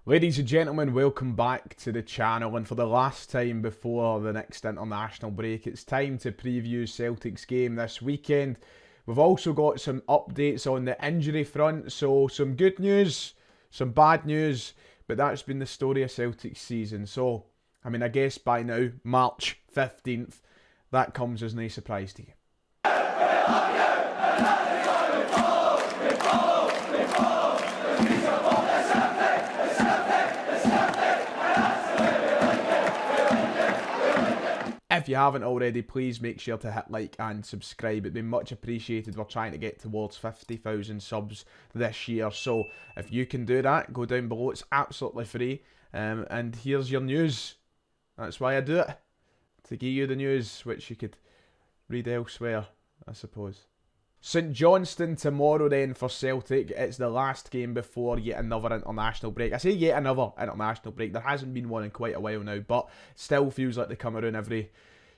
Ladies and gentlemen, welcome back to the channel, and for the last time before the next international break, it's time to preview Celtic's game this weekend. We've also got some updates on the injury front, so some good news, some bad news, but that's been the story of Celtic's season. So, I guess by now, March 15th, that comes as no surprise to you. If you haven't already, please make sure to hit like and subscribe. It'd be much appreciated. We're trying to get towards 50,000 subs this year. So if you can do that, go down below. It's absolutely free. And here's your news. That's why I do it. To give you the news, which you could read elsewhere, I suppose. St Johnstone tomorrow then for Celtic. It's the last game before yet another international break. I say yet another international break. There hasn't been one in quite a while now, but still feels like they come around every,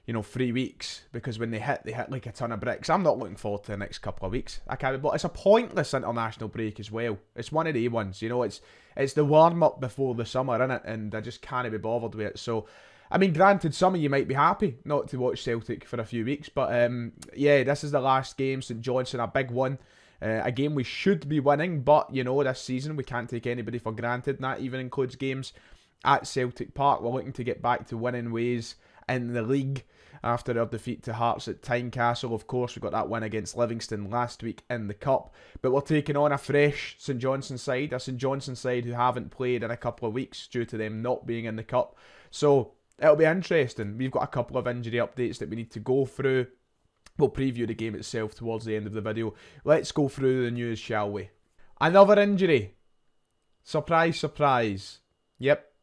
3 weeks, because when they hit like a ton of bricks. I'm not looking forward to the next couple of weeks. I can't, but it's a pointless international break as well. It's one of the ones, it's the warm-up before the summer, innit? And I just can't be bothered with it, so... granted, some of you might be happy not to watch Celtic for a few weeks, but yeah, this is the last game. St Johnstone, a big one. A game we should be winning, but, this season we can't take anybody for granted, and that even includes games at Celtic Park. We're looking to get back to winning ways in the league after our defeat to Hearts at Tynecastle. Of course, we got that win against Livingston last week in the Cup, but we're taking on a fresh St Johnstone side, a St Johnstone side who haven't played in a couple of weeks due to them not being in the Cup. So... it'll be interesting. We've got a couple of injury updates that we need to go through. We'll preview the game itself towards the end of the video. Let's go through the news, shall we? Another injury. Surprise, surprise. Yep.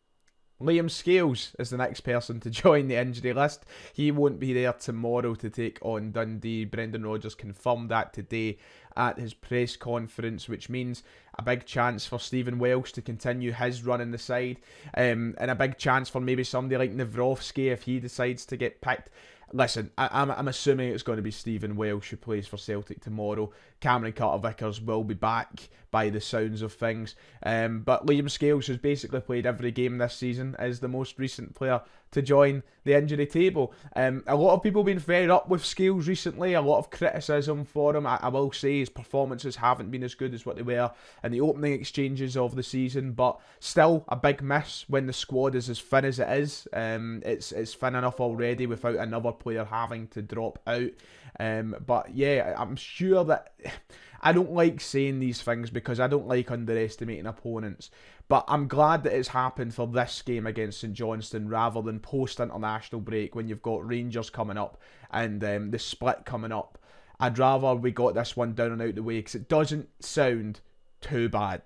Liam Scales is the next person to join the injury list. He won't be there tomorrow to take on Dundee. Brendan Rodgers confirmed that today at his press conference, which means a big chance for Stephen Welsh to continue his run in the side, and a big chance for maybe somebody like Nawrocki if he decides to get picked. Listen, I'm assuming it's going to be Stephen Welsh who plays for Celtic tomorrow. Cameron Carter-Vickers will be back by the sounds of things. But Liam Scales, who's basically played every game this season, is the most recent player to join the injury table. A lot of people have been fed up with Scales recently. A lot of criticism for him. I will say his performances haven't been as good as what they were in the opening exchanges of the season, but still a big miss when the squad is as thin as it is. It's thin enough already without another player having to drop out. But yeah, I'm sure that... I don't like saying these things because I don't like underestimating opponents, but I'm glad that it's happened for this game against St Johnstone rather than post-international break when you've got Rangers coming up and the split coming up. I'd rather we got this one down and out the way because it doesn't sound too bad.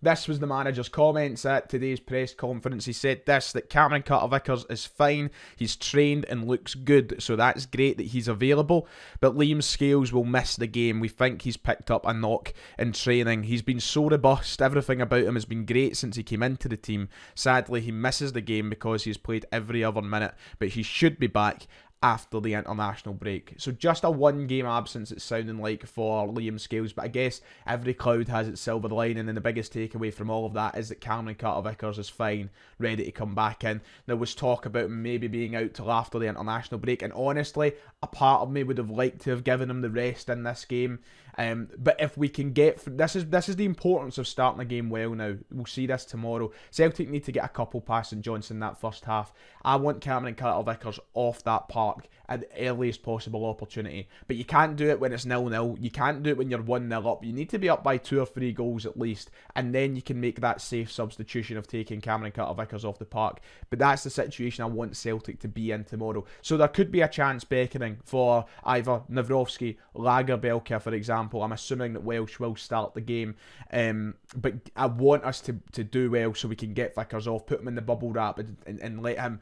This was the manager's comments at today's press conference. He said that Cameron Carter-Vickers is fine, he's trained and looks good, so that's great that he's available, but Liam Scales will miss the game. We think he's picked up a knock in training. He's been so robust, everything about him has been great since he came into the team. Sadly, he misses the game because he's played every other minute, but he should be back after the international break. So just a one-game absence it's sounding like for Liam Scales, but I guess every cloud has its silver lining, and the biggest takeaway from all of that is that Cameron Carter-Vickers is fine, ready to come back in. There was talk about him maybe being out till after the international break, and honestly, a part of me would have liked to have given him the rest in this game. But if we can get... This is the importance of starting a game well now. We'll see this tomorrow. Celtic need to get a couple past St Johnstone that first half. I want Cameron Carter-Vickers off that park at the earliest possible opportunity. But you can't do it when it's 0-0. You can't do it when you're 1-0 up. You need to be up by 2 or 3 goals at least, and then you can make that safe substitution of taking Cameron Carter-Vickers off the park. But that's the situation I want Celtic to be in tomorrow. So there could be a chance beckoning for either Nawrocki, Lagerbielke, for example. I'm assuming that Welsh will start the game, but I want us to do well so we can get Vickers off, put him in the bubble wrap and let him...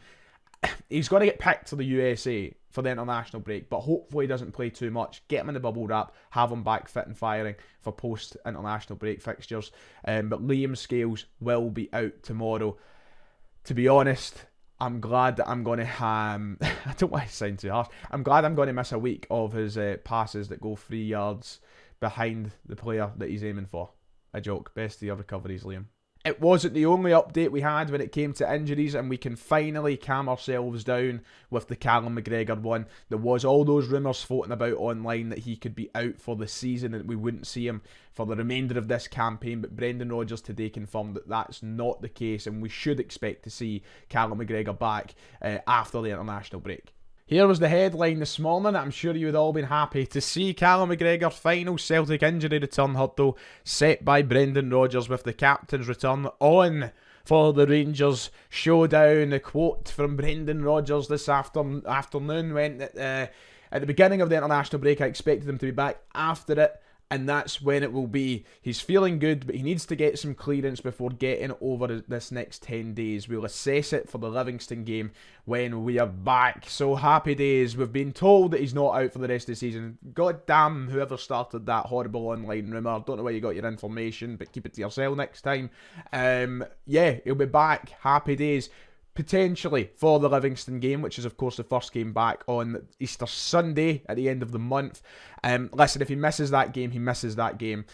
He's going to get picked for the USA for the international break, but hopefully he doesn't play too much. Get him in the bubble wrap, have him back fit and firing for post-international break fixtures. But Liam Scales will be out tomorrow. To be honest, I'm glad that I'm going to I don't want to sound too harsh. I'm glad I'm going to miss a week of his passes that go 3 yards behind the player that he's aiming for. A joke. Best of your recoveries, Liam. It wasn't the only update we had when it came to injuries, and we can finally calm ourselves down with the Callum McGregor one. There was all those rumours floating about online that he could be out for the season and we wouldn't see him for the remainder of this campaign, but Brendan Rodgers today confirmed that that's not the case, and we should expect to see Callum McGregor back after the international break. Here was the headline this morning. I'm sure you would all been happy to see Callum McGregor final Celtic injury return hurdle set by Brendan Rodgers, with the captain's return on for the Rangers showdown. The quote from Brendan Rodgers this afternoon went that at the beginning of the international break I expected him to be back after it, and that's when it will be. He's feeling good, but he needs to get some clearance before getting over this next 10 days. We'll assess it for the Livingston game when we are back. So happy days. We've been told that he's not out for the rest of the season. God damn whoever started that horrible online rumour. Don't know where you got your information, but keep it to yourself next time. Yeah, he'll be back. Happy days. Potentially for the Livingston game, which is of course the first game back on Easter Sunday at the end of the month. Listen, if he misses that game, he misses that game.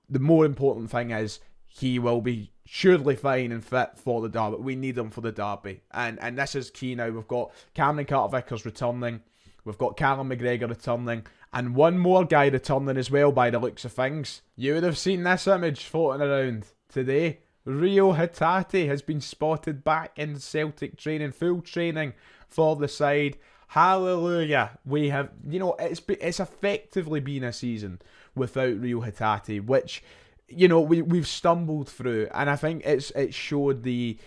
The more important thing is he will be surely fine and fit for the derby. We need him for the derby, and this is key now. We've got Cameron Carter-Vickers returning, we've got Callum McGregor returning, and one more guy returning as well by the looks of things. You would have seen this image floating around today. Rio Hatate has been spotted back in Celtic training, full training for the side. Hallelujah. We have, it's effectively been a season without Rio Hatate, which, we've stumbled through, and I think it showed the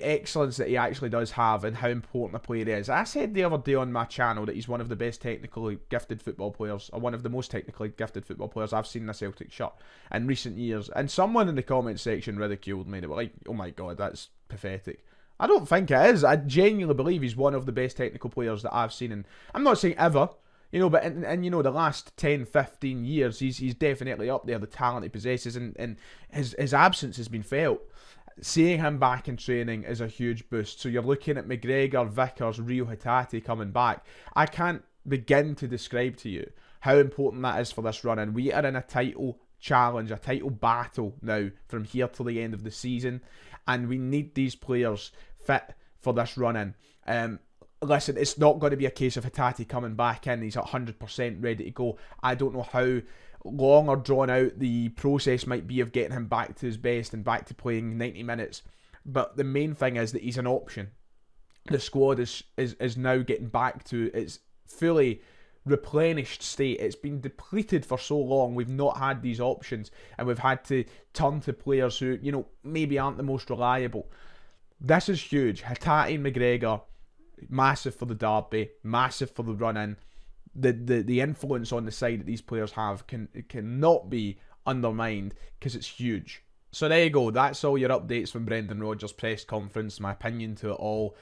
excellence that he actually does have and how important a player he is. I said the other day on my channel that he's one of the best technically gifted football players, or one of the most technically gifted football players I've seen in a Celtic shirt in recent years, and someone in the comment section ridiculed me. They were like, oh my god, that's pathetic. I don't think it is. I genuinely believe he's one of the best technical players that I've seen, and I'm not saying ever, but in the last 10, 15 years, he's definitely up there, the talent he possesses, and his absence has been felt. Seeing him back in training is a huge boost. So you're looking at McGregor, Vickers, Rio Hatate coming back. I can't begin to describe to you how important that is for this run. And we are in a title challenge, a title battle now from here to the end of the season. And we need these players fit for this run in. Listen, it's not going to be a case of Hatate coming back in. He's 100% ready to go. I don't know how long or drawn out the process might be of getting him back to his best and back to playing 90 minutes, but the main thing is that he's an option. The squad is now getting back to its fully replenished state. It's been depleted for so long. We've not had these options, and we've had to turn to players who maybe aren't the most reliable. This is huge. Hatate and McGregor, massive for the derby, massive for the run-in. The influence on the side that these players have cannot be undermined, because it's huge. So there you go. That's all your updates from Brendan Rodgers' press conference. My opinion to it all.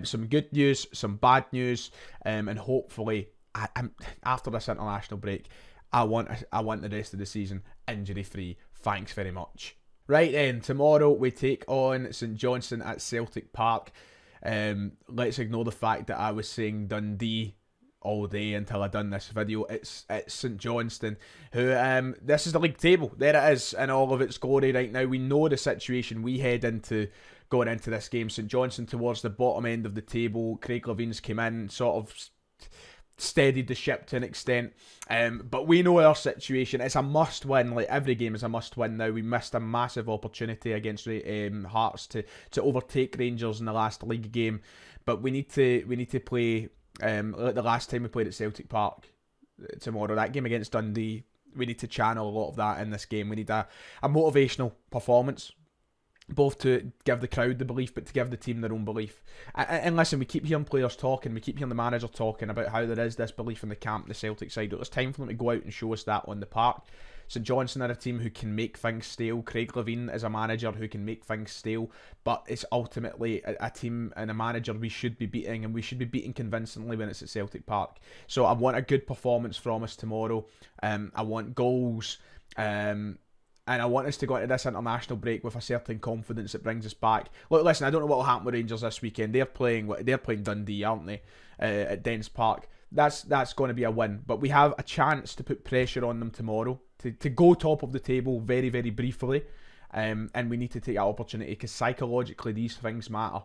Some good news, some bad news, and hopefully after this international break, I want the rest of the season injury free. Thanks very much. Right then, tomorrow we take on St Johnstone at Celtic Park. Let's ignore the fact that I was saying Dundee all day until I done this video. It's St Johnstone, who this is the league table. There it is in all of its glory right now. We know the situation we head into going into this game. St Johnstone towards the bottom end of the table. Craig Levine's came in, sort of steadied the ship to an extent, but we know our situation. It's a must win. Like every game is a must win now. We missed a massive opportunity against Hearts to overtake Rangers in the last league game, but we need to play like the last time we played at Celtic Park tomorrow, that game against Dundee. We need to channel a lot of that in this game. We need a motivational performance, both to give the crowd the belief, but to give the team their own belief. And listen, we keep hearing players talking, we keep hearing the manager talking about how there is this belief in the camp, the Celtic side. It's time for them to go out and show us that on the park. St Johnstone are a team who can make things stale. Craig Levine is a manager who can make things stale, but it's ultimately a team and a manager we should be beating, and we should be beating convincingly when it's at Celtic Park. So I want a good performance from us tomorrow. I want goals, and I want us to go into this international break with a certain confidence that brings us back. Look, listen, I don't know what will happen with Rangers this weekend. They're playing Dundee, aren't they, at Dens Park. That's going to be a win, but we have a chance to put pressure on them tomorrow to go top of the table very, very briefly, And we need to take that opportunity because psychologically these things matter.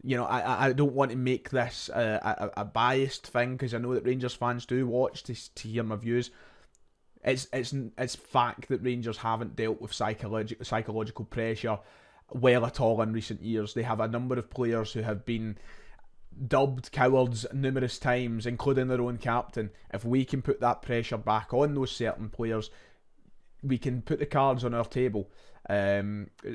You know, I don't want to make this a biased thing because I know that Rangers fans do watch to hear my views. It's fact that Rangers haven't dealt with psychological pressure well at all in recent years. They have a number of players who have been dubbed cowards numerous times, including their own captain. If we can put that pressure back on those certain players, we can put the cards on our table.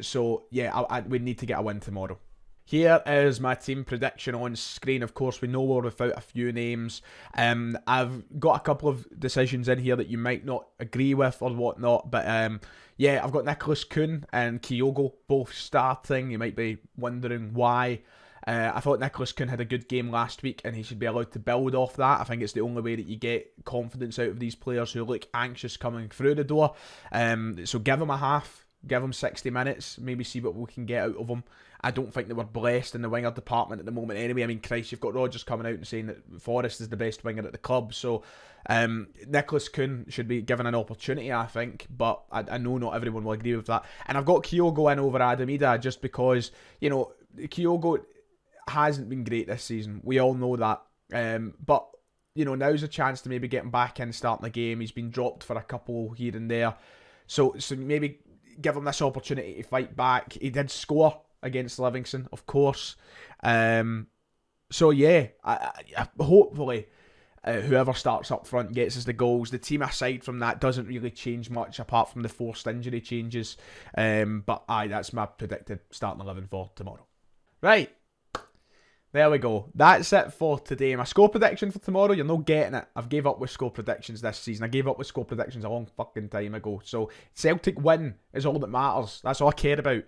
So yeah, we need to get a win tomorrow. Here is my team prediction on screen. Of course, we know we're without a few names. I've got a couple of decisions in here that you might not agree with or whatnot, but yeah, I've got Nicholas Kuhn and Kyogo both starting. You might be wondering why. I thought Nicholas Kuhn had a good game last week and he should be allowed to build off that. I think it's the only way that you get confidence out of these players who look anxious coming through the door. So give him a half, give him 60 minutes, maybe see what we can get out of him. I don't think that we're blessed in the winger department at the moment anyway. I mean, Christ, you've got Rodgers coming out and saying that Forrest is the best winger at the club. So Nicholas Kuhn should be given an opportunity, I think. But I know not everyone will agree with that. And I've got Kyogo in over Adam Ida just because, you know, Kyogo hasn't been great this season. We all know that. But, you know, now's a chance to maybe get him back in, starting the game. He's been dropped for a couple here and there. So maybe give him this opportunity to fight back. He did score against Livingston, of course. So yeah, I hopefully whoever starts up front gets us the goals. The team aside from that doesn't really change much apart from the forced injury changes. But that's my predicted starting 11 for tomorrow. Right, there we go. That's it for today. My score prediction for tomorrow, you're not getting it. I've gave up with score predictions this season. I gave up with score predictions a long fucking time ago. So Celtic win is all that matters. That's all I care about.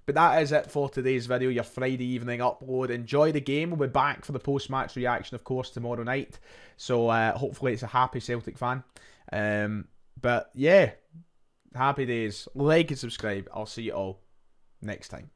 But that is it for today's video, your Friday evening upload. Enjoy the game. We'll be back for the post-match reaction, of course, tomorrow night. So hopefully it's a happy Celtic fan. But yeah, happy days. Like and subscribe. I'll see you all next time.